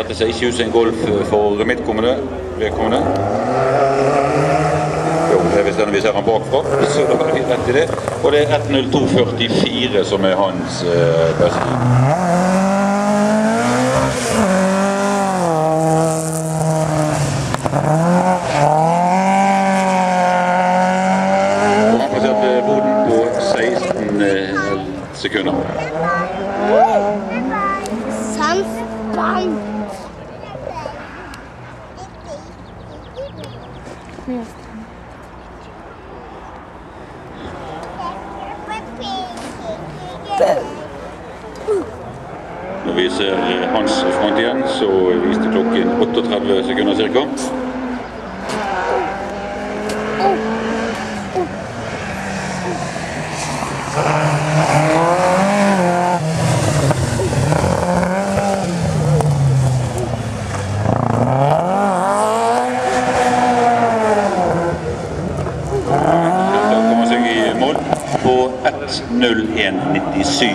Dette ser ikke ut som en Golf for mitt vedkommende. Jo, hvis vi ser han bakfra, så da er vi rett i det. Og det er 1.02,44 som er hans beste tid. Og han passerte boden på 16 sekunder. Når vi ser hans front igjen, så viste klokken 38 sekunder cirka. Dette kommer seg i mål på 1.01,97.